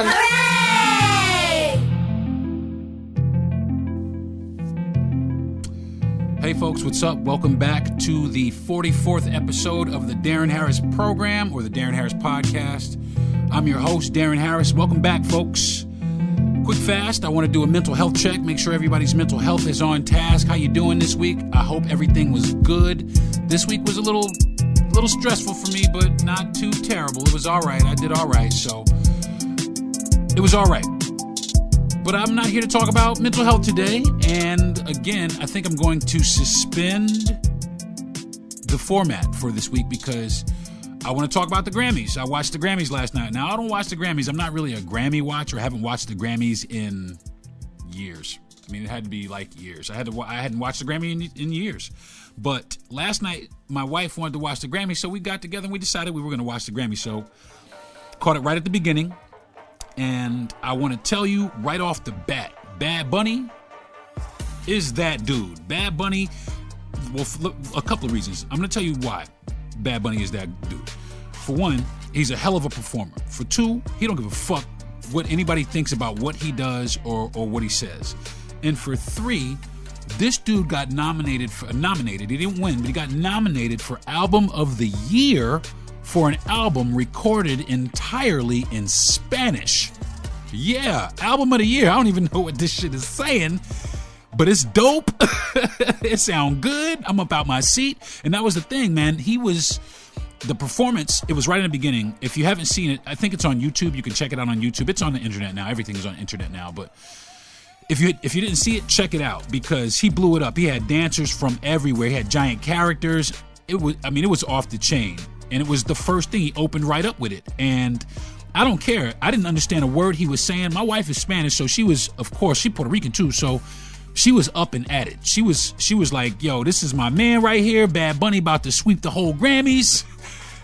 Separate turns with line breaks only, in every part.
Deron.
Hey folks, what's up? Welcome back to the 44th episode of the Darren Harris program, or the Darren Harris podcast. I'm your host, Darren Harris. Welcome back, folks. Quick fast, I want to do a mental health check, make sure everybody's mental health is on task. How you doing this week? I hope everything was good. This week was a little stressful for me, but not too terrible. It was all right. I did all right, so it was all right. But I'm not here to talk about mental health today, and again, I think I'm going to suspend the format for this week because I want to talk about the Grammys. I watched the Grammys last night. Now, I don't watch the Grammys. I'm not really a Grammy watcher. I haven't watched the Grammys in years. I mean, it had to be like years. I hadn't watched the Grammy in years. But last night, my wife wanted to watch the Grammys, so we got together and we decided we were going to watch the Grammys. So, caught it right at the beginning. And I want to tell you right off the bat, Bad Bunny is that dude. Bad Bunny, well, a couple of reasons. I'm going to tell you why Bad Bunny is that dude. For one, he's a hell of a performer. For two, he don't give a fuck what anybody thinks about what he does or what he says. And for three, this dude got nominated. He didn't win, but he got nominated for Album of the Year for an album recorded entirely in Spanish. Yeah, Album of the Year. I don't even know what this shit is saying, but it's dope. It sounds good. I'm up out my seat. And that was the thing, man. The performance, it was right in the beginning. If you haven't seen it, I think it's on YouTube. You can check it out on YouTube. It's on the internet now. Everything is on the internet now. But if you didn't see it, check it out because he blew it up. He had dancers from everywhere. He had giant characters. It was off the chain. And it was the first thing. He opened right up with it. And I don't care. I didn't understand a word he was saying. My wife is Spanish, so she was, of course, she Puerto Rican too. So she was up and at it. She was like, yo, this is my man right here. Bad Bunny about to sweep the whole Grammys.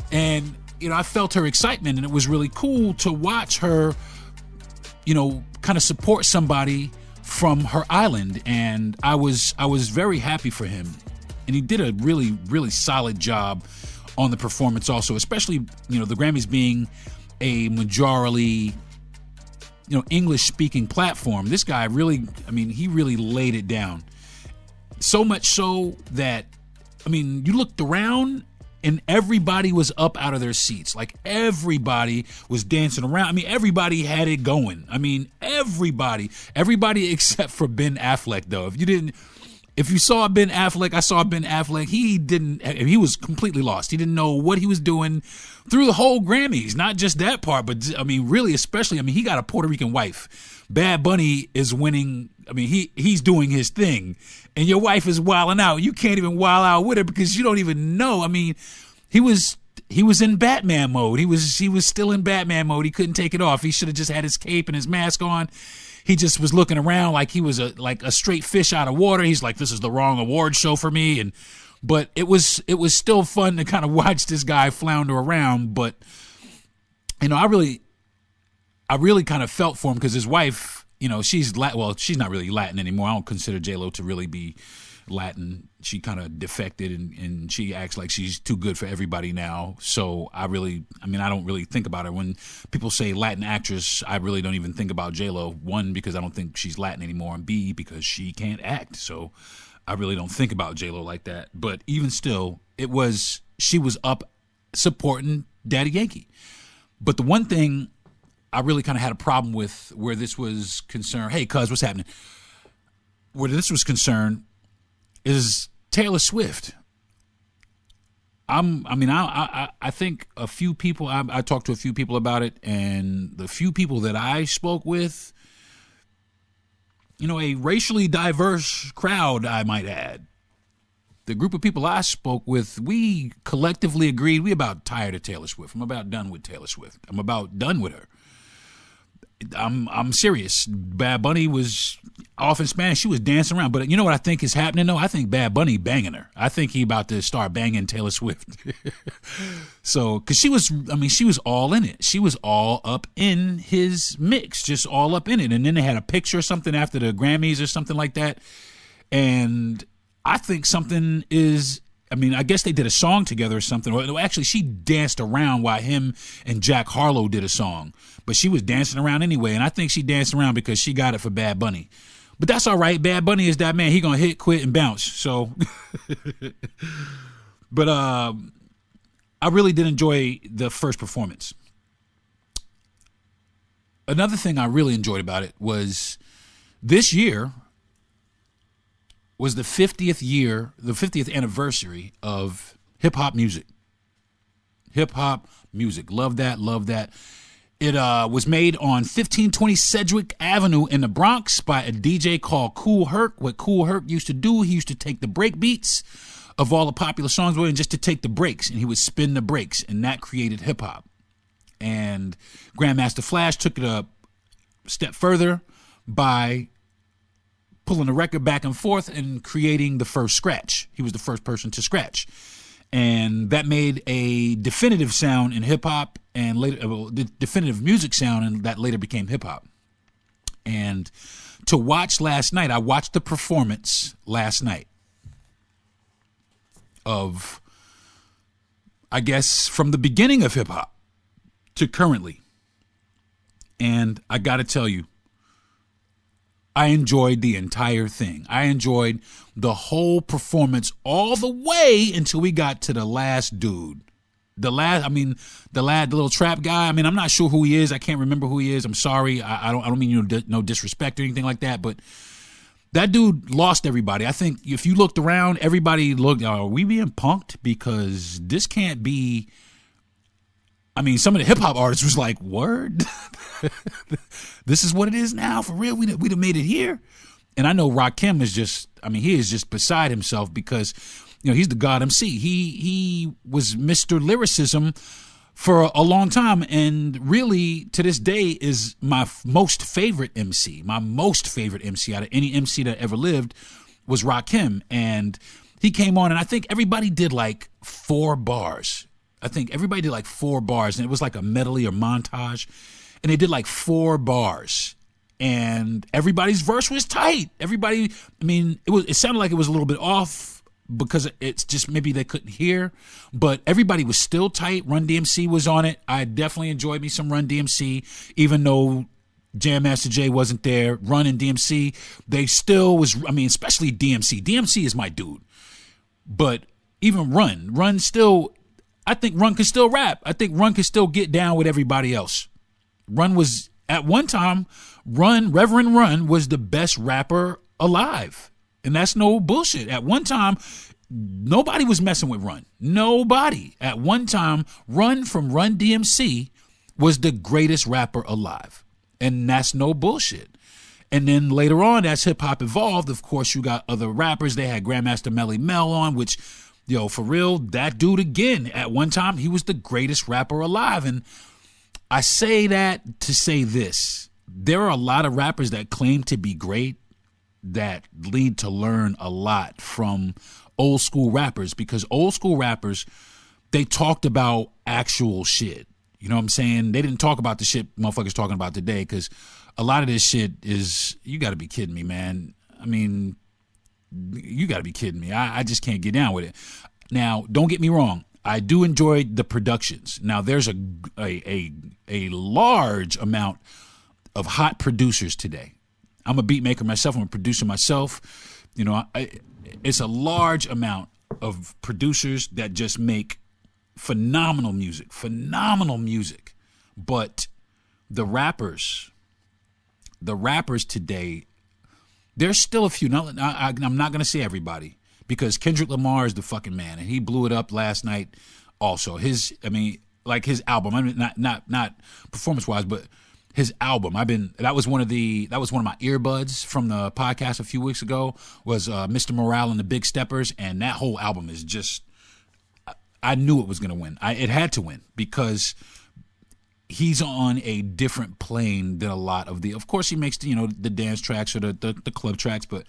And, I felt her excitement, and it was really cool to watch her, kind of support somebody from her island. And I was very happy for him. And he did a really, really solid job on the performance also, especially, the Grammys being a majority, English-speaking platform. This guy really, he really laid it down. So much so that, you looked around and everybody was up out of their seats. Like, everybody was dancing around. Everybody had it going. Everybody except for Ben Affleck, though. If you saw Ben Affleck, I saw Ben Affleck. He was completely lost. He didn't know what he was doing through the whole Grammys. Not just that part, but really, especially, he got a Puerto Rican wife. Bad Bunny is winning. He's doing his thing, and your wife is wilding out. You can't even wild out with her because you don't even know. He was in Batman mode. He was still in Batman mode. He couldn't take it off. He should have just had his cape and his mask on. He just was looking around like he was a straight fish out of water. He's like, this is the wrong award show for me. But it was still fun to kind of watch this guy flounder around. But, I really kind of felt for him because his wife, she's not really Latin anymore. I don't consider J-Lo to really be Latin. She kind of defected and she acts like she's too good for everybody now. So I don't really think about her. When people say Latin actress, I really don't even think about J-Lo. One, because I don't think she's Latin anymore, and B, because she can't act. So I really don't think about J-Lo like that. But even still, she was up supporting Daddy Yankee. But the one thing I really kind of had a problem with where this was concerned, hey, cuz, what's happening? Where this was concerned is Taylor Swift. I think a few people, I talked to a few people about it, and the few people that I spoke with, a racially diverse crowd, I might add. The group of people I spoke with, we collectively agreed we about tired of Taylor Swift. I'm about done with Taylor Swift. I'm about done with her. I'm serious. Bad Bunny was off in Spanish. She was dancing around. But you know what I think is happening, though? I think Bad Bunny banging her. I think he about to start banging Taylor Swift. So, because she was all in it. She was all up in his mix, just all up in it. And then they had a picture or something after the Grammys or something like that. And I think something is I mean, I guess they did a song together or something. Or actually, she danced around while him and Jack Harlow did a song. But she was dancing around anyway, and I think she danced around because she got it for Bad Bunny. But that's all right. Bad Bunny is that man. He gonna hit, quit, and bounce. So, but I really did enjoy the first performance. Another thing I really enjoyed about it was this year was the 50th anniversary of hip hop music. Hip hop music. Love that. It was made on 1520 Sedgwick Avenue in the Bronx by a DJ called Kool Herc. What Kool Herc used to do, he used to take the break beats of all the popular songs and just to take the breaks, and he would spin the breaks, and that created hip hop. And Grandmaster Flash took it a step further by pulling the record back and forth and creating the first scratch. He was the first person to scratch. And that made a definitive sound in hip hop, and later, the definitive music sound, and that later became hip hop. And to watch last night, I watched the performance last night of, I guess, from the beginning of hip hop to currently. And I got to tell you, I enjoyed the entire thing. I enjoyed the whole performance all the way until we got to the last dude. The little trap guy. I mean, I'm not sure who he is. I can't remember who he is. I'm sorry. I don't mean no disrespect or anything like that. But that dude lost everybody. I think if you looked around, everybody looked, are we being punked? Because this can't be. I mean, some of the hip hop artists was like, word? This is what it is now? For real? We'd have made it here? And I know Rakim is just, I mean, he is just beside himself because, you know, he's the God MC. He was Mr. Lyricism for a long time, and really to this day is my most favorite MC. My most favorite MC out of any MC that ever lived was Rakim. And he came on, and I think everybody did like 4 bars. I think everybody did like 4 bars, and it was like a medley or montage, and they did like 4 bars, and everybody's verse was tight. Everybody, I mean, it sounded like it was a little bit off because it's just maybe they couldn't hear, but everybody was still tight. Run DMC was on it. I definitely enjoyed me some Run DMC, even though Jam Master Jay wasn't there. Run and DMC, they still was, I mean, especially DMC. DMC is my dude, but even Run still, I think Run could still rap. I think Run could still get down with everybody else. Run was, at one time, Reverend Run was the best rapper alive. And that's no bullshit. At one time, nobody was messing with Run. Nobody. At one time, Run from Run DMC was the greatest rapper alive. And that's no bullshit. And then later on, as hip hop evolved, of course, you got other rappers. They had Grandmaster Melly Mel on, which, yo, for real, that dude again, at one time, he was the greatest rapper alive. And I say that to say this. There are a lot of rappers that claim to be great that need to learn a lot from old school rappers, because old school rappers, they talked about actual shit. You know what I'm saying? They didn't talk about the shit motherfuckers talking about today, because a lot of this shit is, you got to be kidding me, man. I mean, you got to be kidding me. I just can't get down with it. Now, don't get me wrong. I do enjoy the productions. Now, there's a large amount of hot producers today. I'm a beat maker myself. I'm a producer myself. You know, it's a large amount of producers that just make phenomenal music. But the rappers today, there's still a few. Now, I'm not going to say everybody, because Kendrick Lamar is the fucking man, and he blew it up last night. Also, his album. I mean, not performance wise, but his album. That was one of my earbuds from the podcast a few weeks ago. Was Mr. Morale and the Big Steppers, and that whole album is just. I knew it was going to win. It had to win, because he's on a different plane than a lot of the. Of course, he makes the dance tracks or the club tracks, but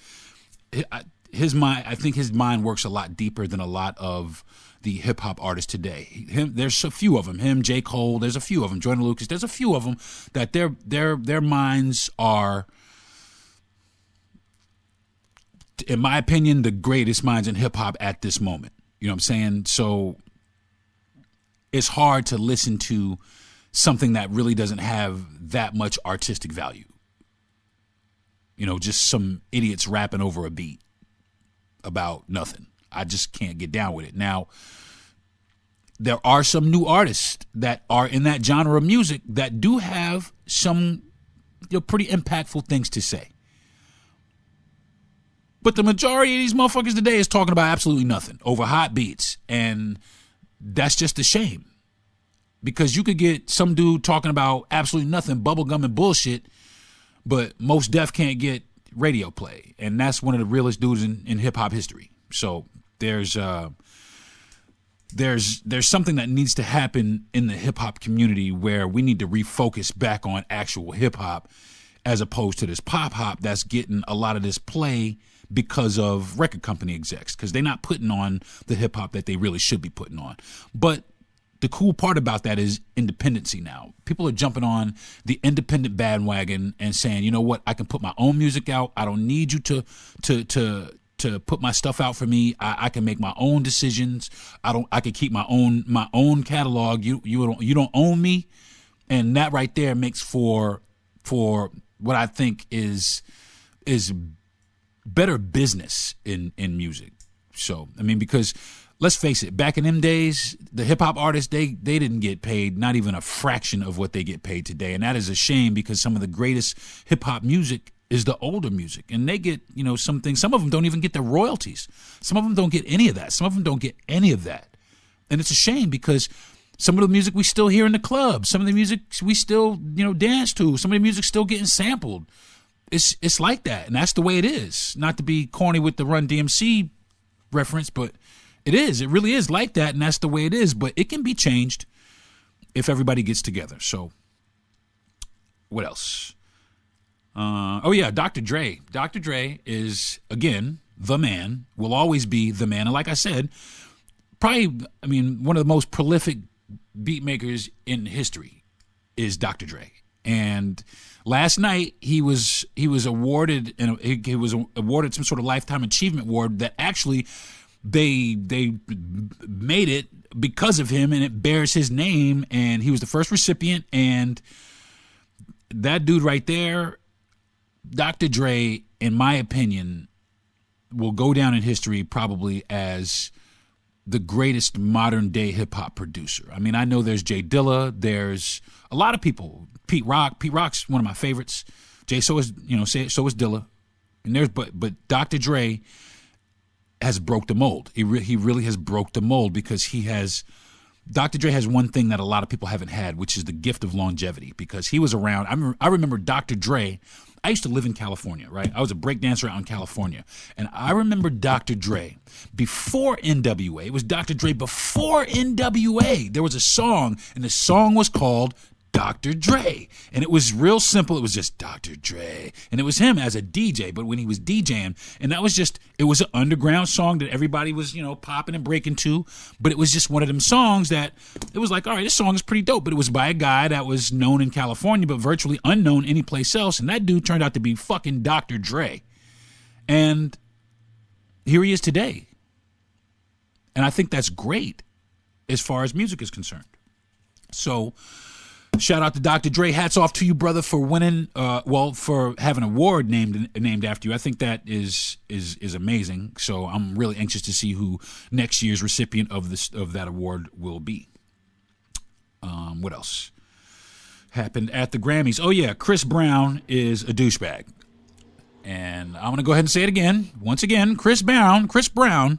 his mind. I think his mind works a lot deeper than a lot of the hip hop artists today. There's a few of them. Him, J. Cole. There's a few of them. Jordan Lucas. There's a few of them that their minds are, in my opinion, the greatest minds in hip hop at this moment. You know what I'm saying? So it's hard to listen to something that really doesn't have that much artistic value. You know, just some idiots rapping over a beat about nothing. I just can't get down with it. Now, there are some new artists that are in that genre of music that do have some, pretty impactful things to say. But the majority of these motherfuckers today is talking about absolutely nothing over hot beats. And that's just a shame. Because you could get some dude talking about absolutely nothing, bubblegum and bullshit, but Mos Def can't get radio play. And that's one of the realest dudes in hip-hop history. So there's something that needs to happen in the hip-hop community where we need to refocus back on actual hip-hop as opposed to this pop-hop that's getting a lot of this play because of record company execs, because they're not putting on the hip-hop that they really should be putting on. But the cool part about that is independency now. People are jumping on the independent bandwagon and saying, you know what, I can put my own music out. I don't need you to put my stuff out for me. I can make my own decisions. I can keep my own catalog. You don't own me. And that right there makes for what I think is better business in music. So, I mean, because let's face it, back in them days, the hip-hop artists, they didn't get paid not even a fraction of what they get paid today. And that is a shame because some of the greatest hip-hop music is the older music. And they get, some things. Some of them don't even get their royalties. Some of them don't get any of that. Some of them don't get any of that. And it's a shame because some of the music we still hear in the club. Some of the music we still, dance to. Some of the music's still getting sampled. It's like that. And that's the way it is. Not to be corny with the Run DMC reference, but it is. It really is like that, and that's the way it is. But it can be changed if everybody gets together. So, what else? Dr. Dre. Dr. Dre is, again, the man, will always be the man. And like I said, probably, one of the most prolific beat makers in history is Dr. Dre. And last night he was awarded some sort of lifetime achievement award that actually they made it because of him, and it bears his name, and he was the first recipient. And that dude right there, Dr. Dre, in my opinion, will go down in history probably as the greatest modern day hip hop producer. I mean, I know there's Jay Dilla, there's a lot of people. Pete Rock's one of my favorites. So is Dilla. And but Dr. Dre has broke the mold. He really has broke the mold because Dr. Dre has one thing that a lot of people haven't had, which is the gift of longevity, because he was around. I remember Dr. Dre. I used to live in California, right? I was a breakdancer out in California. And I remember Dr. Dre before NWA. It was Dr. Dre before NWA. There was a song, and the song was called Dr. Dre. And it was real simple. It was just Dr. Dre. And it was him as a DJ, but when he was DJing, and that was just, it was an underground song that everybody was, popping and breaking to, but it was just one of them songs that, it was like, all right, this song is pretty dope, but it was by a guy that was known in California, but virtually unknown anyplace else, and that dude turned out to be fucking Dr. Dre. And here he is today. And I think that's great as far as music is concerned. So, shout out to Dr. Dre. Hats off to you, brother, for winning. For having an award named after you. I think that is amazing. So I'm really anxious to see who next year's recipient of that award will be. What else happened at the Grammys? Oh yeah, Chris Brown is a douchebag, and I'm gonna go ahead and say it again. Once again, Chris Brown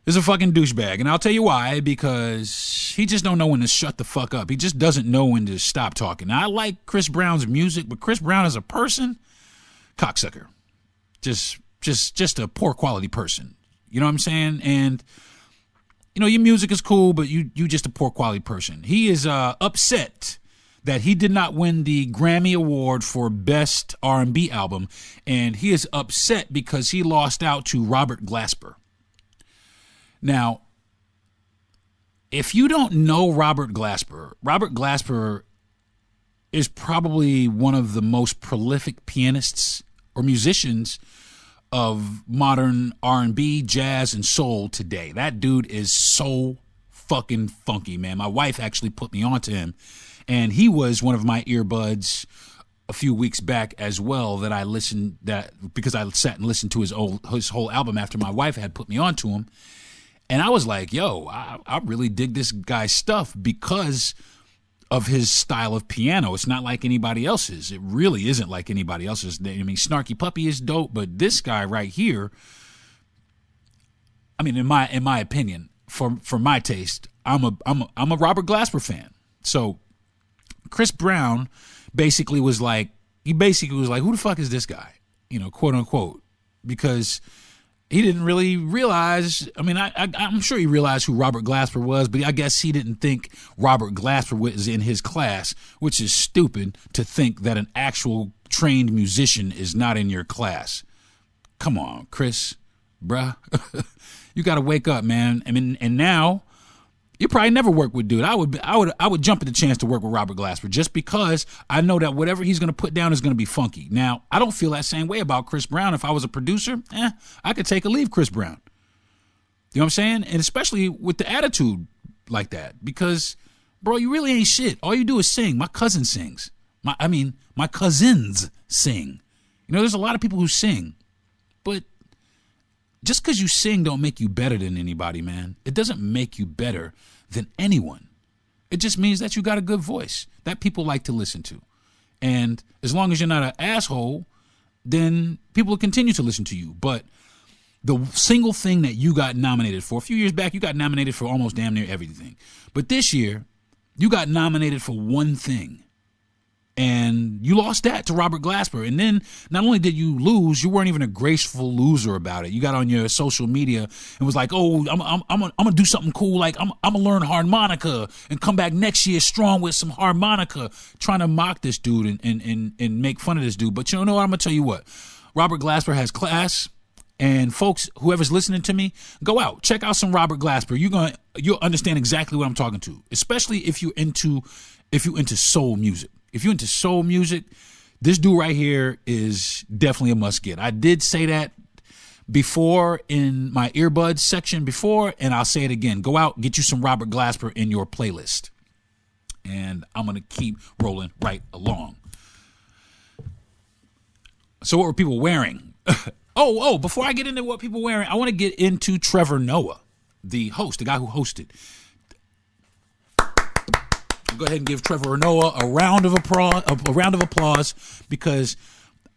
is a fucking douchebag. And I'll tell you why, because he just don't know when to shut the fuck up. He just doesn't know when to stop talking. Now, I like Chris Brown's music, but Chris Brown as a person, cocksucker. Just a poor quality person. You know what I'm saying? And, your music is cool, but you just a poor quality person. He is upset that he did not win the Grammy Award for Best R&B Album, and he is upset because he lost out to Robert Glasper. Now, if you don't know Robert Glasper is probably one of the most prolific pianists or musicians of modern R&B, jazz, and soul today. That dude is so fucking funky, man. My wife actually put me onto him, and he was one of my earbuds a few weeks back as well that I listened because I sat and listened to his whole album after my wife had put me onto him. And I was like, yo, I really dig this guy's stuff because of his style of piano. It's not like anybody else's. It really isn't like anybody else's. I mean, Snarky Puppy is dope, but this guy right here, I mean, in my opinion, for my taste, I'm a Robert Glasper fan. So Chris Brown basically was like, who the fuck is this guy? You know, quote unquote, because he didn't really realize. I mean, I'm sure he realized who Robert Glasper was, but I guess he didn't think Robert Glasper was in his class, which is stupid to think that an actual trained musician is not in your class. Come on, Chris, bruh. You got to wake up, man. I mean, and now you probably never work with dude. I would jump at the chance to work with Robert Glasper just because I know that whatever he's going to put down is going to be funky. Now, I don't feel that same way about Chris Brown. If I was a producer, I could take or leave Chris Brown. You know what I'm saying? And especially with the attitude like that, because, bro, you really ain't shit. All you do is sing. My cousin sings. My cousins sing. You know, there's a lot of people who sing, but just because you sing don't make you better than anybody, man. It doesn't make you better than anyone. It just means that you got a good voice that people like to listen to. And as long as you're not an asshole, then people will continue to listen to you. But the single thing that you got nominated for, a few years back, you got nominated for almost damn near everything. But this year, you got nominated for one thing. And you lost that to Robert Glasper. And then not only did you lose, you weren't even a graceful loser about it. You got on your social media and was like, oh, I'm gonna do something cool. Like I'm gonna learn harmonica and come back next year strong with some harmonica, trying to mock this dude and make fun of this dude. But you know what? I'm gonna tell you what. Robert Glasper has class. And folks, whoever's listening to me, go out, check out some Robert Glasper. You'll understand exactly what I'm talking to, especially if you're into soul music. If you're into soul music, this dude right here is definitely a must get. I did say that before in my earbuds section before, and I'll say it again. Go out, get you some Robert Glasper in your playlist. And I'm going to keep rolling right along. So what were people wearing? Before I get into what people were wearing, I want to get into Trevor Noah, the host, the guy who hosted. Go ahead and give Trevor Noah a round of applause because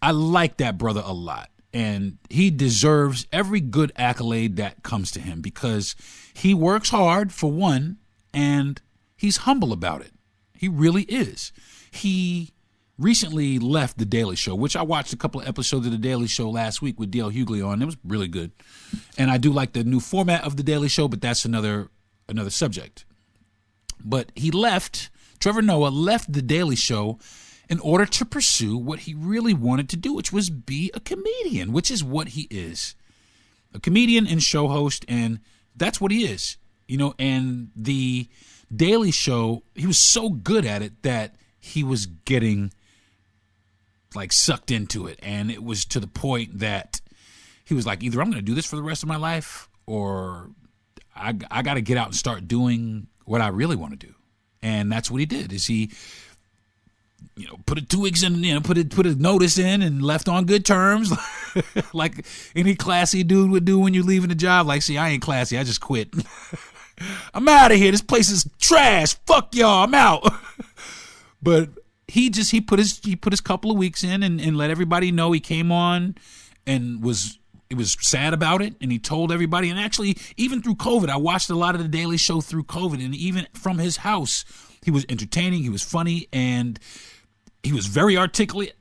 I like that brother a lot. And he deserves every good accolade that comes to him because he works hard, for one, and he's humble about it. He really is. He recently left The Daily Show, which I watched a couple of episodes of The Daily Show last week with Dale Hughley on. It was really good. And I do like the new format of The Daily Show, but that's another subject. But Trevor Noah left The Daily Show in order to pursue what he really wanted to do, which was be a comedian, which is what he is. A comedian and show host, and that's what he is. You know, and The Daily Show, he was so good at it that he was getting like sucked into it. And it was to the point that he was like, either I'm going to do this for the rest of my life or I got to get out and start doing what I really want to do. And that's what he did. Is he, put a 2 weeks in, put a notice in and left on good terms, like any classy dude would do when you're leaving a job. Like, see, I ain't classy. I just quit. I'm out of here. This place is trash. Fuck y'all. I'm out. But he put his couple of weeks in and let everybody know. He came on and was sad about it, and he told everybody. And actually, even through COVID, I watched a lot of The Daily Show through COVID, and even from his house, he was entertaining, he was funny, and he was very articulate.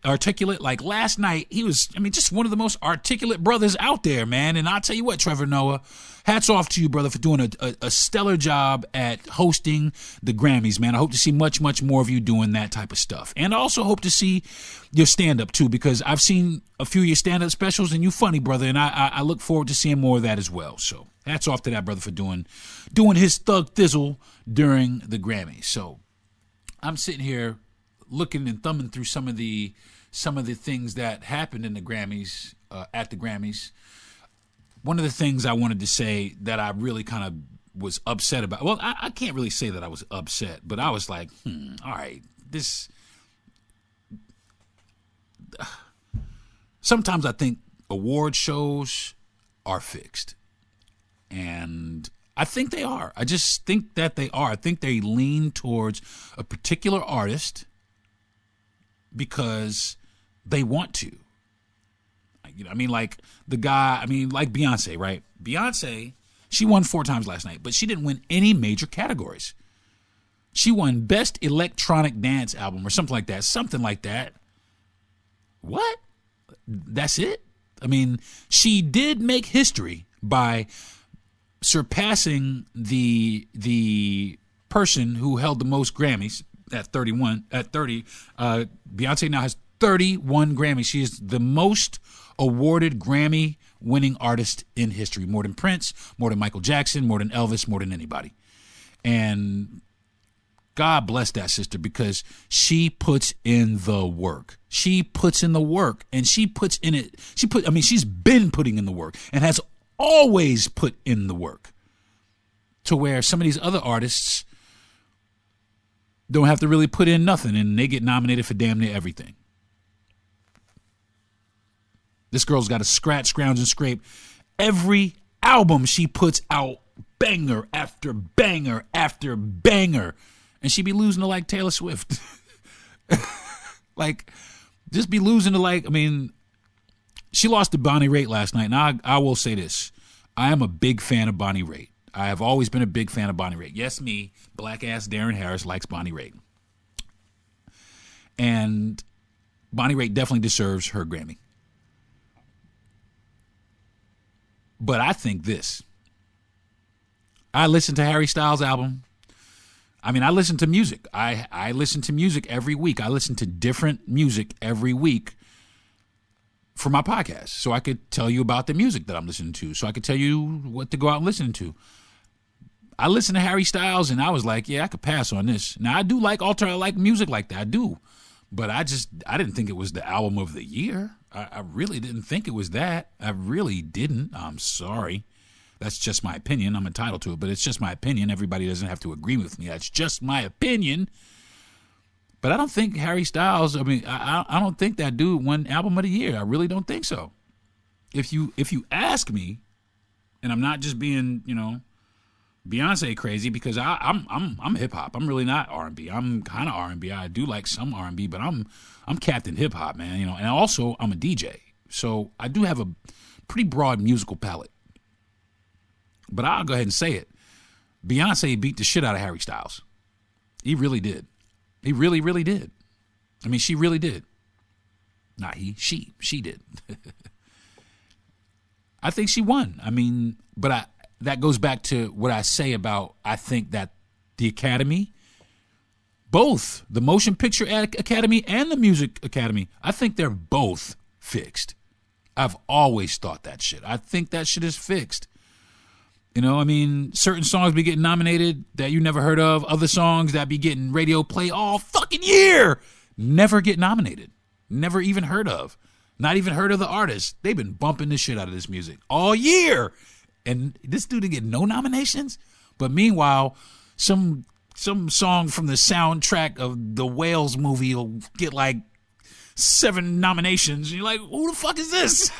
Like last night, he was, just one of the most articulate brothers out there, man. And I'll tell you what, Trevor Noah, hats off to you, brother, for doing a stellar job at hosting the Grammys, man. I hope to see much, much more of you doing that type of stuff. And I also hope to see your stand-up, too, because I've seen a few of your stand-up specials, and you funny, brother, and I look forward to seeing more of that as well. So hats off to that brother for doing his thug thizzle during the Grammys. So I'm sitting here looking and thumbing through some of the things that happened in the Grammys, at the Grammys, one of the things I wanted to say that I really kind of was upset about. Well, I can't really say that I was upset, but I was like, all right, this. Sometimes I think award shows are fixed, and I think they are. I just think that they are. I think they lean towards a particular artist because they want to. You know, I mean, like the guy, I mean, like Beyonce, right? Beyonce, she won 4 times last night, but she didn't win any major categories. She won Best Electronic Dance Album or something like that. Something like that. What? That's it? I mean, she did make history by surpassing the person who held the most Grammys at 30. Beyonce now has 31 Grammys. She is the most awarded Grammy winning artist in history. More than Prince, more than Michael Jackson, more than Elvis, more than anybody. And God bless that sister, because she puts in the work. She puts in the work, and she puts in it. She's been putting in the work and has always put in the work, to where some of these other artists don't have to really put in nothing, and they get nominated for damn near everything. This girl's got to scratch, scrounge, and scrape. Every album she puts out, banger after banger after banger. And she be losing to like Taylor Swift. Like, just be losing to like, I mean, she lost to Bonnie Raitt last night. And I will say this. I am a big fan of Bonnie Raitt. I have always been a big fan of Bonnie Raitt. Yes, me, black ass Darren Harris, likes Bonnie Raitt. And Bonnie Raitt definitely deserves her Grammy. But I think this. I listened to Harry Styles' album. I mean, I listen to music. I listen to music every week. I listen to different music every week for my podcast, so I could tell you about the music that I'm listening to, so I could tell you what to go out and listen to. I listened to Harry Styles, and I was like, yeah, I could pass on this. Now, I do like like music like that. I do. But I didn't think it was the album of the year. I really didn't think it was that. I really didn't. I'm sorry. That's just my opinion. I'm entitled to it, but it's just my opinion. Everybody doesn't have to agree with me. That's just my opinion. But I don't think Harry Styles, I mean, I don't think that dude won album of the year. I really don't think so. If you ask me, and I'm not just being, Beyonce crazy, because I'm hip hop. I'm really not R&B. I'm kind of R&B. I do like some R&B, but I'm Captain Hip Hop, man, and also I'm a DJ. So I do have a pretty broad musical palette. But I'll go ahead and say it. Beyonce beat the shit out of Harry Styles. He really did. He really, really did. I mean, she really did. Not he, she did. I think she won. I mean, but that goes back to what I say about, I think that the Academy, both the Motion Picture Academy and the Music Academy, I think they're both fixed. I've always thought that shit. I think that shit is fixed. I mean, certain songs be getting nominated that you never heard of. Other songs that be getting radio play all fucking year never get nominated. Never even heard of. Not even heard of the artist. They've been bumping the shit out of this music all year. And this dude didn't get no nominations. But meanwhile, some song from the soundtrack of the Whales movie will get like 7 nominations. And you're like, who the fuck is this?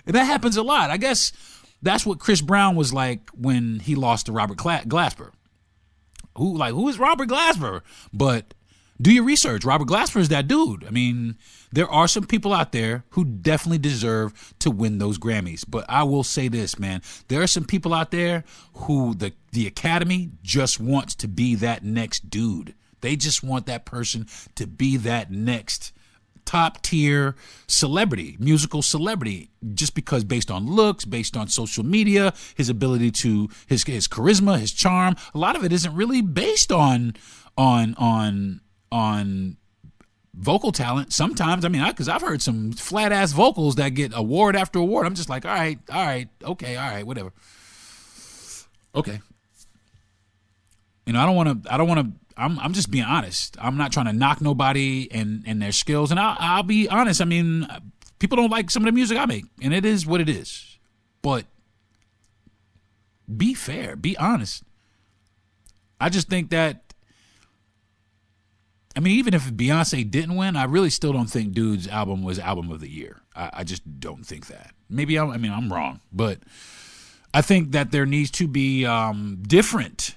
And that happens a lot. I guess that's what Chris Brown was like when he lost to Robert Glasper. Who is Robert Glasper? But do your research. Robert Glasper is that dude. I mean, there are some people out there who definitely deserve to win those Grammys. But I will say this, man. There are some people out there who the Academy just wants to be that next dude. They just want that person to be that next top tier celebrity, musical celebrity, just because based on looks, based on social media, his ability to his charisma, his charm, a lot of it isn't really based on vocal talent. Sometimes, I mean, because I've heard some flat ass vocals that get award after award. I'm just like, all right, okay, all right, whatever. Okay. I don't want to, I'm just being honest. I'm not trying to knock nobody and their skills. And I'll be honest. I mean, people don't like some of the music I make, and it is what it is. But be fair, be honest. I just think that, I mean, even if Beyonce didn't win, I really still don't think Dude's album was album of the year. I just don't think that. Maybe I'm wrong, but I think that there needs to be different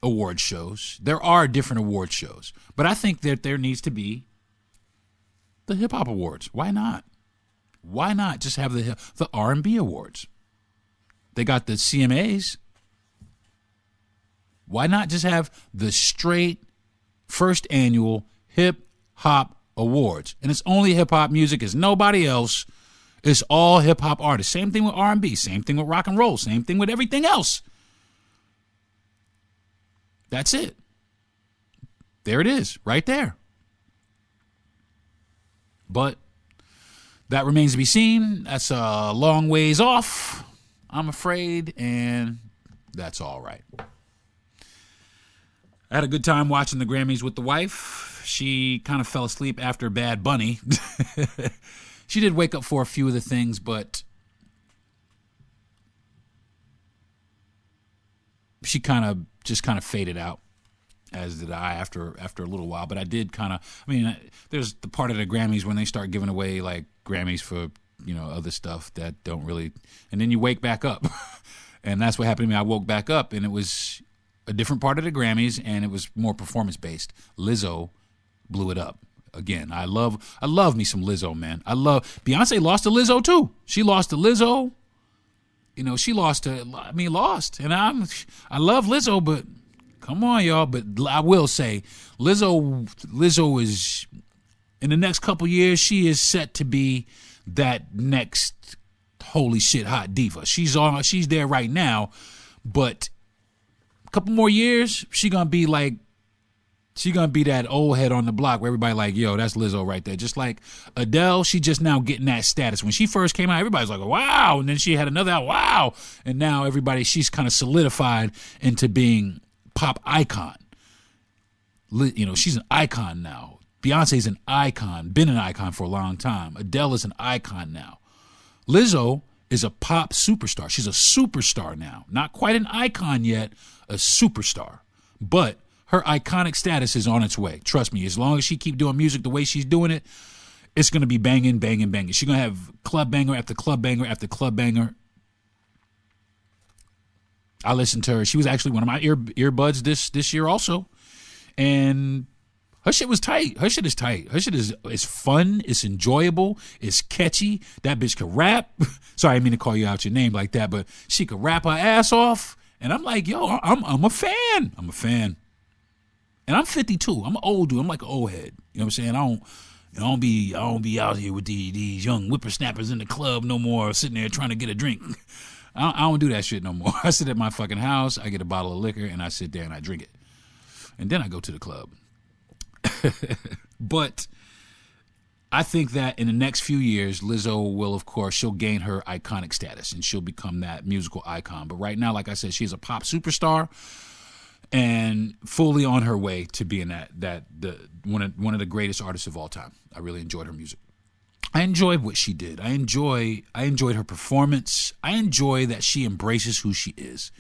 award shows. There are different award shows, but I think that there needs to be the Hip Hop Awards. Why not? Why not just have the R&B Awards? They got the CMAs. Why not just have the straight first annual Hip Hop Awards? And it's only hip hop music. It's nobody else. It's all hip hop artists. Same thing with R&B. Same thing with rock and roll. Same thing with everything else. That's it. There it is, right there. But that remains to be seen. That's a long ways off, I'm afraid, and that's all right. I had a good time watching the Grammys with the wife. She kind of fell asleep after Bad Bunny. She did wake up for a few of the things, but she kind of faded out, as did I after a little while. But I did there's the part of the Grammys when they start giving away like Grammys for, other stuff that don't really, and then you wake back up. And that's what happened to me. I woke back up and it was a different part of the Grammys and it was more performance based. Lizzo blew it up. Again, I love me some Lizzo, man. Beyonce lost to Lizzo too. She lost to Lizzo. She lost. And I love Lizzo, but come on, y'all. But I will say, Lizzo is, in the next couple years, she is set to be that next holy shit hot diva. She's there right now, but a couple more years, she's gonna be that old head on the block where everybody like, yo, that's Lizzo right there. Just like Adele, she just now getting that status. When she first came out, everybody's like, wow. And then she had another out, wow. And now she's kind of solidified into being pop icon. She's an icon now. Beyonce's an icon, been an icon for a long time. Adele is an icon now. Lizzo is a pop superstar. She's a superstar now. Not quite an icon yet, a superstar. But her iconic status is on its way. Trust me, as long as she keep doing music the way she's doing it, it's going to be banging, banging, banging. She's going to have club banger after club banger after club banger. I listened to her. She was actually one of my earbuds this year also. And her shit was tight. Her shit is tight. Her shit is fun. It's enjoyable. It's catchy. That bitch can rap. Sorry, I didn't mean to call you out your name like that, but she could rap her ass off. And I'm like, yo, I'm a fan. I'm a fan. And I'm 52. I'm an old dude. I'm like an old head. You know what I'm saying? I don't be out here with these young whippersnappers in the club no more, sitting there trying to get a drink. I don't do that shit no more. I sit at my fucking house, I get a bottle of liquor, and I sit there and I drink it. And then I go to the club. But I think that in the next few years, Lizzo will, of course, she'll gain her iconic status and she'll become that musical icon. But right now, like I said, she's a pop superstar and fully on her way to being one of the greatest artists of all time. I really enjoyed her music. I enjoyed what she did. I enjoyed her performance. I enjoy that she embraces who she is.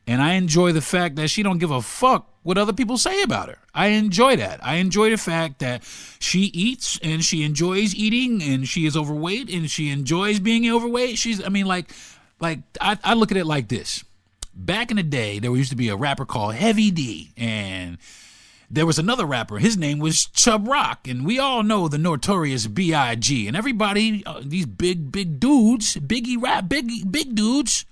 And I enjoy the fact that she don't give a fuck what other people say about her. I enjoy that. I enjoy the fact that she eats and she enjoys eating and she is overweight and she enjoys being overweight. I look at it like this. Back in the day, there used to be a rapper called Heavy D, and there was another rapper. His name was Chub Rock, and we all know the notorious B.I.G. And everybody, these big dudes, big dudes,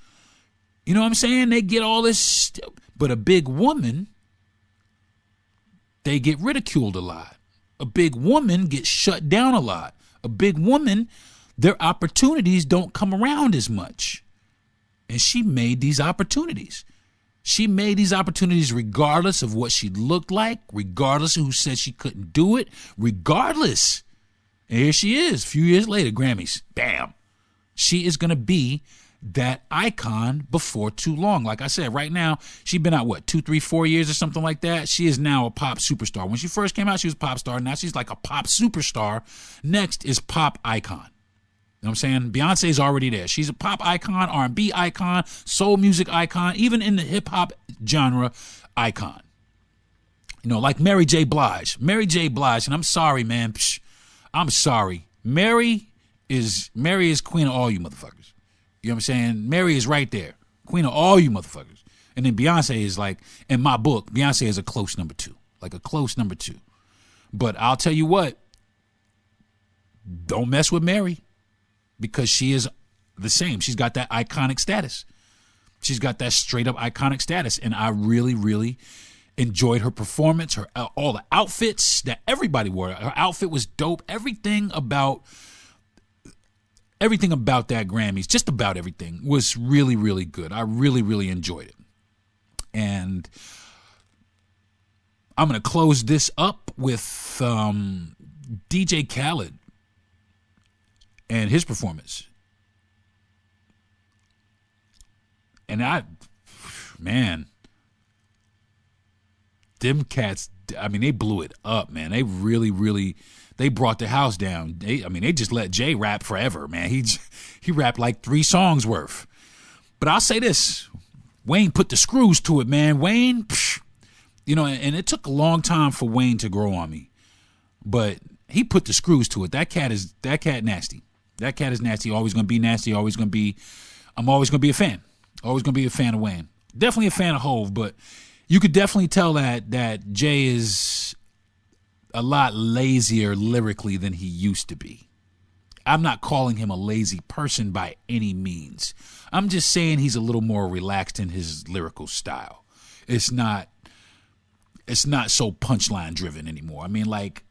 you know what I'm saying? They get all this, but a big woman, they get ridiculed a lot. A big woman gets shut down a lot. A big woman, their opportunities don't come around as much. And she made these opportunities. She made these opportunities regardless of what she looked like, regardless of who said she couldn't do it, regardless. And here she is, a few years later, Grammys. Bam. She is going to be that icon before too long. Like I said, right now, she's been out, 2, 3, 4 years or something like that? She is now a pop superstar. When she first came out, she was a pop star. Now she's like a pop superstar. Next is pop icon. You know what I'm saying? Beyonce's already there. She's a pop icon, R&B icon, soul music icon, even in the hip-hop genre icon. You know, like Mary J. Blige. Mary J. Blige, and I'm sorry, man. I'm sorry. Mary is queen of all you motherfuckers. You know what I'm saying? Mary is right there. Queen of all you motherfuckers. And then Beyonce is like, in my book, Beyonce is a close number 2. Like a close number 2. But I'll tell you what, don't mess with Mary because she is the same. She's got that iconic status. She's got that straight up iconic status. And I really, really enjoyed her performance, all the outfits that everybody wore. Her outfit was dope. Everything about that Grammys, just about everything, was really, really good. I really, really enjoyed it. And I'm going to close this up with DJ Khaled and his performance. And them cats, I mean, they blew it up, man. They really, really, they brought the house down. They just let Jay rap forever, man. He rapped like 3 songs worth. But I'll say this, Wayne put the screws to it, man. Wayne, you know, and it took a long time for Wayne to grow on me. But he put the screws to it. That cat nasty. That cat is nasty. Always going to be nasty. I'm always going to be a fan. Always going to be a fan of Wayne. Definitely a fan of Hove, but you could definitely tell that Jay is a lot lazier lyrically than he used to be. I'm not calling him a lazy person by any means. I'm just saying he's a little more relaxed in his lyrical style. It's not so punchline driven anymore. I mean, like,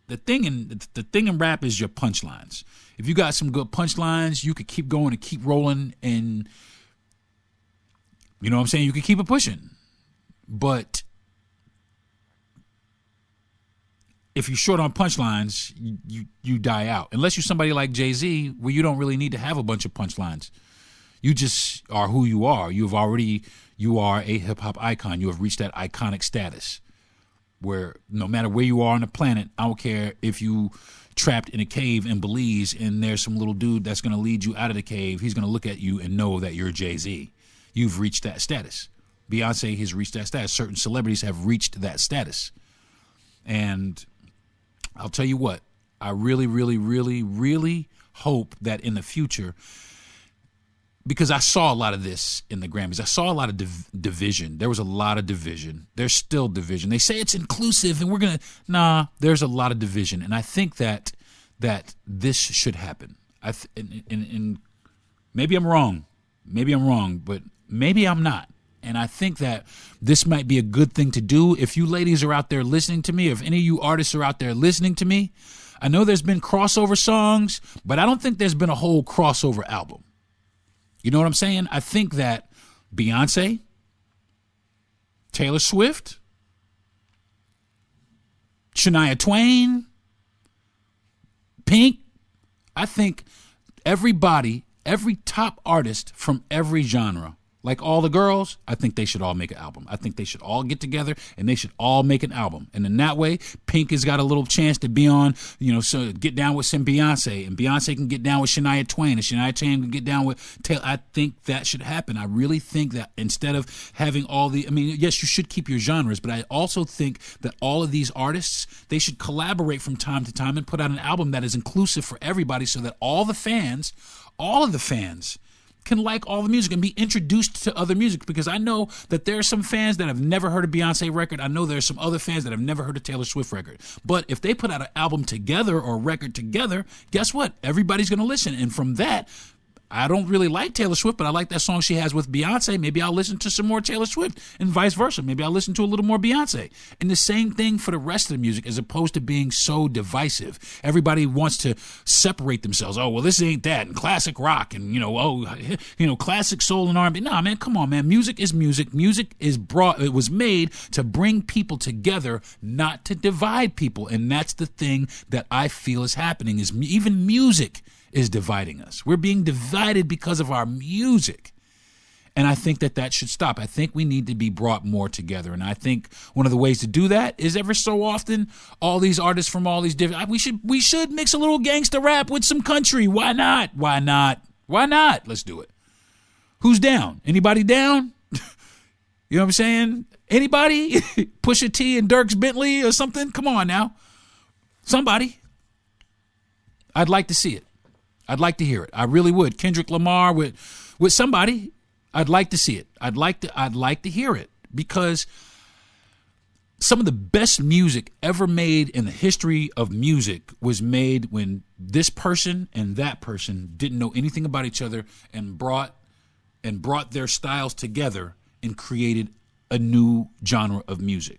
the thing in rap is your punchlines. If you got some good punchlines, you could keep going and keep rolling, and you know what I'm saying? You could keep it pushing. But if you're short on punchlines, you die out. Unless you're somebody like Jay-Z, where you don't really need to have a bunch of punchlines. You just are who you are. You are a hip-hop icon. You have reached that iconic status where no matter where you are on the planet, I don't care if you trapped in a cave in Belize and there's some little dude that's going to lead you out of the cave, he's going to look at you and know that you're Jay-Z. You've reached that status. Beyonce has reached that status. Certain celebrities have reached that status. And I'll tell you what, I really, really, really, really hope that in the future, because I saw a lot of this in the Grammys. I saw a lot of division. There was a lot of division. There's still division. They say it's inclusive and there's a lot of division. And I think that this should happen. And maybe I'm wrong. But maybe I'm not. And I think that this might be a good thing to do. If you ladies are out there listening to me, if any of you artists are out there listening to me, I know there's been crossover songs, but I don't think there's been a whole crossover album. You know what I'm saying? I think that Beyonce, Taylor Swift, Shania Twain, Pink, I think everybody, every top artist from every genre, like all the girls, I think they should all make an album. I think they should all get together and they should all make an album. And in that way, Pink has got a little chance to be on, so get down with some Beyonce, and Beyonce can get down with Shania Twain, and Shania Twain can get down with Taylor. I think that should happen. I really think that instead of having yes, you should keep your genres, but I also think that all of these artists, they should collaborate from time to time and put out an album that is inclusive for everybody so that all of the fans can like all the music and be introduced to other music, because I know that there are some fans that have never heard a Beyonce record. I know there are some other fans that have never heard a Taylor Swift record. But if they put out an album together or a record together, guess what? Everybody's going to listen. And from that, I don't really like Taylor Swift, but I like that song she has with Beyonce. Maybe I'll listen to some more Taylor Swift, and vice versa. Maybe I'll listen to a little more Beyonce. And the same thing for the rest of the music, as opposed to being so divisive. Everybody wants to separate themselves. Oh, well, this ain't that. And classic rock and, classic soul and R&B. Nah, man, come on, man. Music is music. Music is it was made to bring people together, not to divide people. And that's the thing that I feel is happening, is even music is dividing us. We're being divided because of our music. And I think that should stop. I think we need to be brought more together. And I think one of the ways to do that is ever so often, all these artists from all these different, we should mix a little gangsta rap with some country. Why not? Why not? Why not? Let's do it. Who's down? Anybody down? You know what I'm saying? Anybody? Pusha T and Dierks Bentley or something? Come on now. Somebody. I'd like to see it. I'd like to hear it. I really would. Kendrick Lamar with somebody. I'd like to see it. I'd like to hear it, because some of the best music ever made in the history of music was made when this person and that person didn't know anything about each other and brought their styles together and created a new genre of music.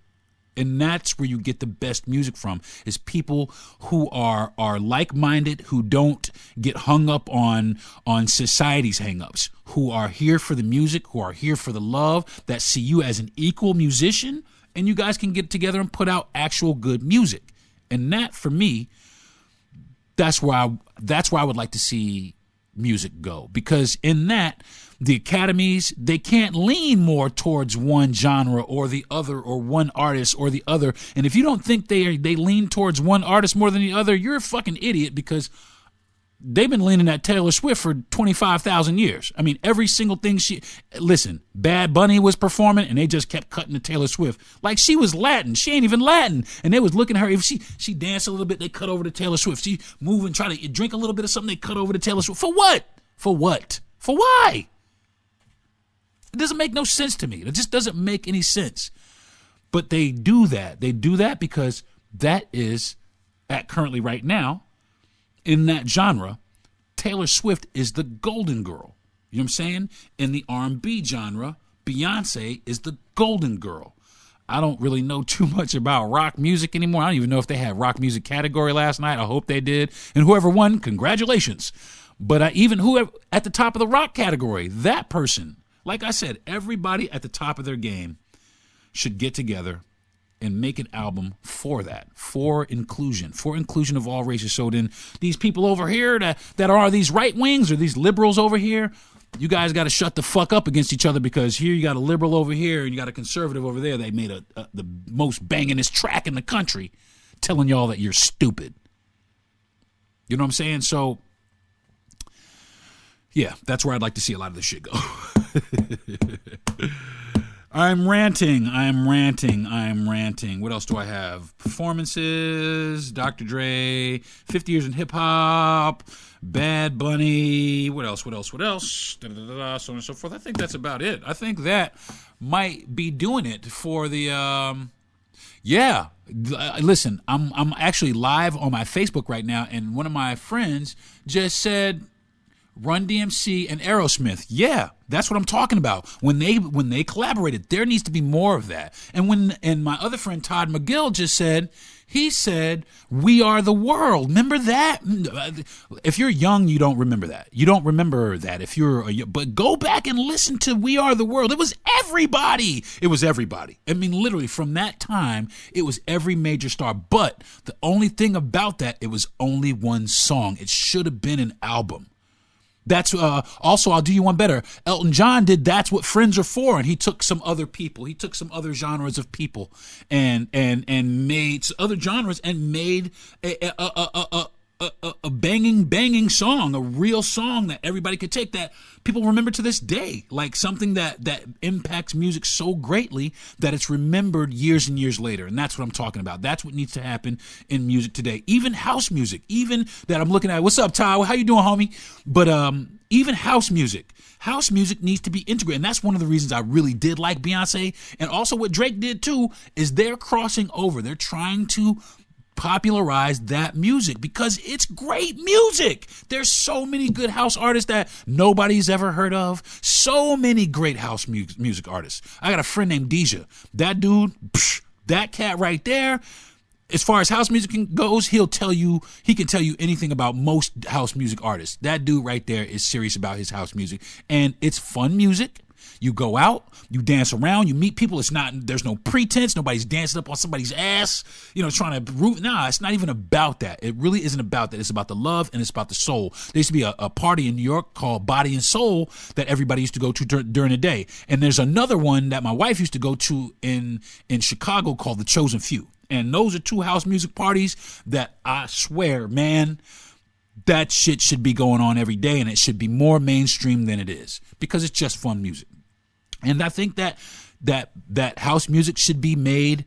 And that's where you get the best music from, is people who are like-minded, who don't get hung up on society's hang-ups, who are here for the music, who are here for the love, that see you as an equal musician, and you guys can get together and put out actual good music. And that, for me, that's where I would like to see music go, because in that, the academies, they can't lean more towards one genre or the other, or one artist or the other. And if you don't think they lean towards one artist more than the other, you're a fucking idiot, because they've been leaning at Taylor Swift for 25,000 years. I mean, every single thing listen, Bad Bunny was performing and they just kept cutting to Taylor Swift. Like she was Latin. She ain't even Latin. And they was looking at her. If she danced a little bit, they cut over to Taylor Swift. She move and try to drink a little bit of something, they cut over to Taylor Swift. For what? For what? For why? It doesn't make no sense to me. It just doesn't make any sense. But they do that. They do that because that is, at currently right now, in that genre, Taylor Swift is the golden girl. You know what I'm saying? In the R&B genre, Beyonce is the golden girl. I don't really know too much about rock music anymore. I don't even know if they had rock music category last night. I hope they did. And whoever won, congratulations. But even whoever at the top of the rock category, that person, like I said, everybody at the top of their game should get together and make an album for that, for inclusion of all races. So then these people over here that are these right wings or these liberals over here, you guys got to shut the fuck up against each other, because here you got a liberal over here and you got a conservative over there. They made the most bangingest track in the country telling y'all that you're stupid. You know what I'm saying? So, yeah, that's where I'd like to see a lot of this shit go. I'm ranting. What else do I have? Performances, Dr. Dre, 50 Years in Hip Hop, Bad Bunny, what else? So on and so forth. I think that's about it. I think that might be doing it for the, yeah. Listen, I'm actually live on my Facebook right now, and one of my friends just said, Run DMC and Aerosmith. Yeah, that's what I'm talking about. When they collaborated, there needs to be more of that. And my other friend Todd McGill just said, he said, We Are the World. Remember that? If you're young, you don't remember that. You don't remember that. But go back and listen to We Are the World. It was everybody. I mean, literally from that time, it was every major star. But the only thing about that, it was only one song. It should have been an album. That's also, I'll do you one better. Elton John did That's What Friends Are For, and he took some other people. He took some other genres of people and made other genres and made a banging song, a real song that everybody could take, that people remember to this day, like something that impacts music so greatly that it's remembered years and years later. And that's what I'm talking about. That's what needs to happen in music today. Even house music, even that I'm looking at. What's up, Ty? How you doing, homie? But even house music needs to be integrated. And that's one of the reasons I really did like Beyonce. And also what Drake did too, is they're crossing over. They're trying to popularize that music because it's great music. There's so many good house artists that nobody's ever heard of. So many great house music artists. I got a friend named Deja. That dude, that cat right there, as far as house music goes, he can tell you anything about most house music artists. That dude right there is serious about his house music. And it's fun music. You go out, you dance around, you meet people. There's no pretense. Nobody's dancing up on somebody's ass, trying to root. Nah, it's not even about that. It really isn't about that. It's about the love and it's about the soul. There used to be a party in New York called Body and Soul that everybody used to go to during the day. And there's another one that my wife used to go to in Chicago called The Chosen Few. And those are two house music parties that I swear, man, that shit should be going on every day, and it should be more mainstream than it is because it's just fun music. And I think that house music should be made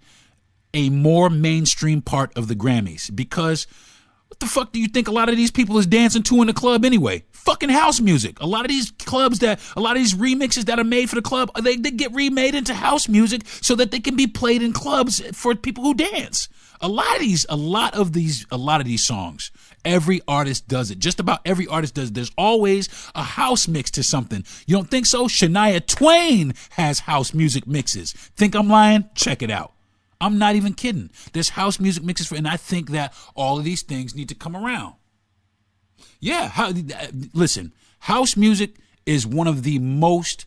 a more mainstream part of the Grammys, because what the fuck do you think a lot of these people is dancing to in the club anyway? Fucking house music. A lot of these remixes that are made for the club, they get remade into house music so that they can be played in clubs for people who dance. A lot of these songs, every artist does it. Just about every artist does it. There's always a house mix to something. You don't think so? Shania Twain has house music mixes. Think I'm lying? Check it out. I'm not even kidding. There's house music mixes and I think that all of these things need to come around. Yeah, listen, house music is one of the most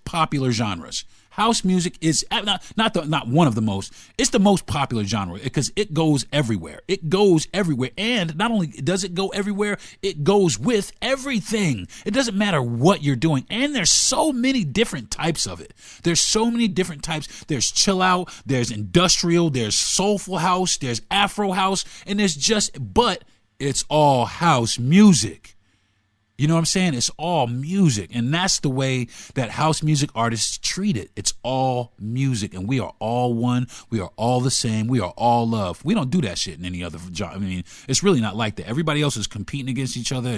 popular genres. House music is not one of the most. It's the most popular genre because it goes everywhere. It goes everywhere. And not only does it go everywhere, it goes with everything. It doesn't matter what you're doing. And there's so many different types of it. There's so many different types. There's chill out, there's industrial, there's soulful house, there's Afro house, and but it's all house music. You know what I'm saying? It's all music. And that's the way that house music artists treat it. It's all music. And we are all one. We are all the same. We are all love. We don't do that shit in any other job. I mean, it's really not like that. Everybody else is competing against each other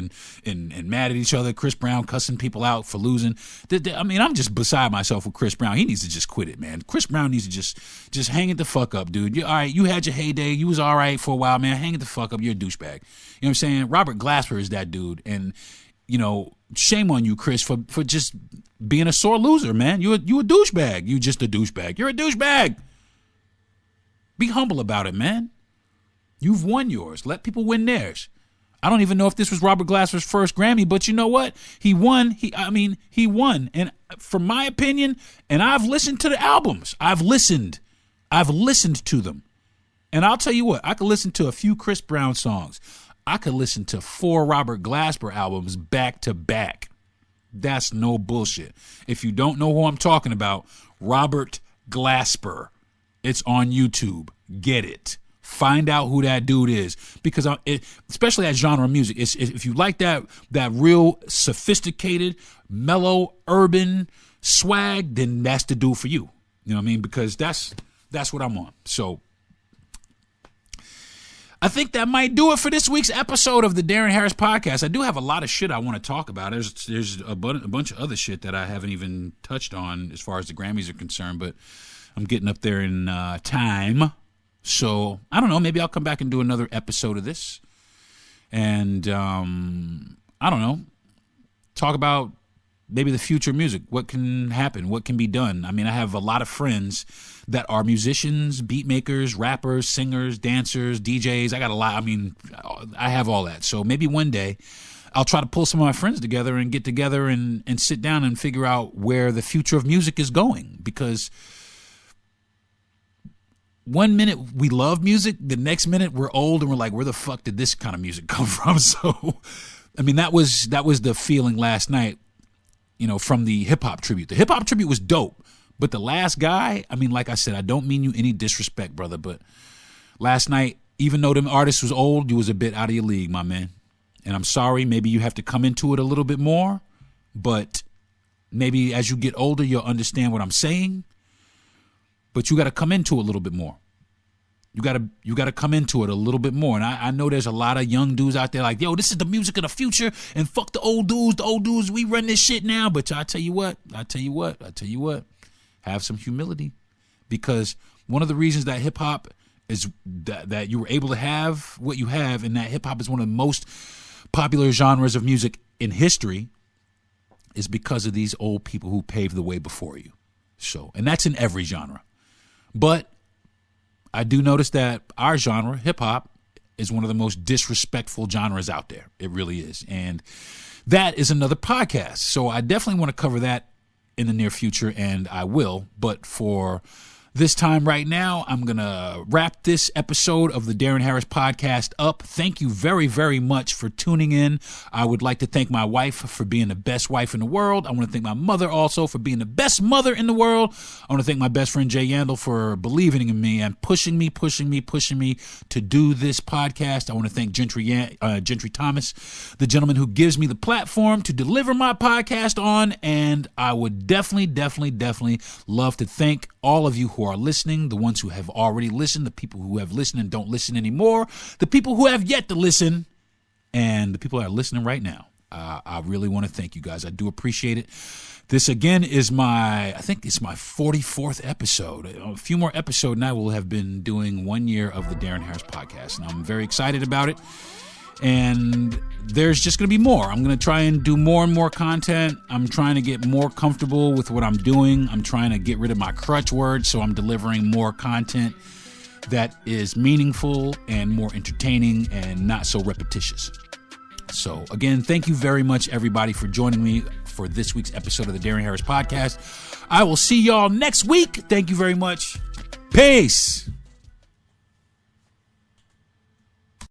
and mad at each other. Chris Brown cussing people out for losing. I mean, I'm just beside myself with Chris Brown. He needs to just quit it, man. Chris Brown needs to just hang it the fuck up, dude. All right, you had your heyday. You was all right for a while, man. Hang it the fuck up. You're a douchebag. You know what I'm saying? Robert Glasper is that dude. And shame on you, Chris, for just being a sore loser, man. You a douchebag. You just a douchebag. You're a douchebag. Be humble about it, man. You've won yours. Let people win theirs. I don't even know if this was Robert Glasper's first Grammy, but you know what? He won. He won. And from my opinion, and I've listened to the albums. I've listened to them. And I'll tell you what, I could listen to a few Chris Brown songs. I could listen to 4 Robert Glasper albums back to back. That's no bullshit. If you don't know who I'm talking about, Robert Glasper, it's on YouTube. Get it. Find out who that dude is, because especially that genre of music, if you like that real sophisticated, mellow, urban swag, then that's the dude for you. You know what I mean? Because that's what I'm on. So I think that might do it for this week's episode of the Darren Harris Podcast. I do have a lot of shit I want to talk about. There's a bunch of other shit that I haven't even touched on as far as the Grammys are concerned, but I'm getting up there in time. So I don't know. Maybe I'll come back and do another episode of this. And I don't know. Talk about maybe the future of music. What can happen? What can be done? I mean, I have a lot of friends that are musicians, beat makers, rappers, singers, dancers, DJs. I got a lot. I mean, I have all that. So maybe one day I'll try to pull some of my friends together and get together and sit down and figure out where the future of music is going. Because one minute we love music, the next minute we're old and we're like, where the fuck did this kind of music come from? So, I mean, that was the feeling last night, from the hip hop tribute. The hip hop tribute was dope. But the last guy, I mean, like I said, I don't mean you any disrespect, brother, but last night, even though them artists was old, you was a bit out of your league, my man. And I'm sorry, maybe you have to come into it a little bit more, but maybe as you get older, you'll understand what I'm saying. But you got to come into it a little bit more. You got to come into it a little bit more. And I know there's a lot of young dudes out there like, yo, this is the music of the future, and fuck the old dudes. The old dudes, we run this shit now. But I tell you what. Have some humility, because one of the reasons that hip hop is that you were able to have what you have, and that hip hop is one of the most popular genres of music in history, is because of these old people who paved the way before you. So, and that's in every genre. But I do notice that our genre, hip hop, is one of the most disrespectful genres out there. It really is. And that is another podcast. So I definitely want to cover that in the near future, and I will. But for this time right now, I'm going to wrap this episode of the Darren Harris podcast up. Thank you very, very much for tuning in. I would like to thank my wife for being the best wife in the world. I want to thank my mother also for being the best mother in the world. I want to thank my best friend Jay Yandel for believing in me and pushing me to do this podcast. I want to thank Gentry Thomas, the gentleman who gives me the platform to deliver my podcast on. And I would definitely love to thank all of you who are listening, the ones who have already listened, the people who have listened and don't listen anymore, the people who have yet to listen, and the people that are listening right now. I really want to thank you guys. I do appreciate it. This, again, is I think it's my 44th episode. A few more episodes and I will have been doing 1 year of the Darren Harris podcast, and I'm very excited about it. And there's just going to be more. I'm going to try and do more and more content. I'm trying to get more comfortable with what I'm doing. I'm trying to get rid of my crutch words, so I'm delivering more content that is meaningful and more entertaining and not so repetitious. So, again, thank you very much, everybody, for joining me for this week's episode of the Darren Harris podcast. I will see y'all next week. Thank you very much. Peace.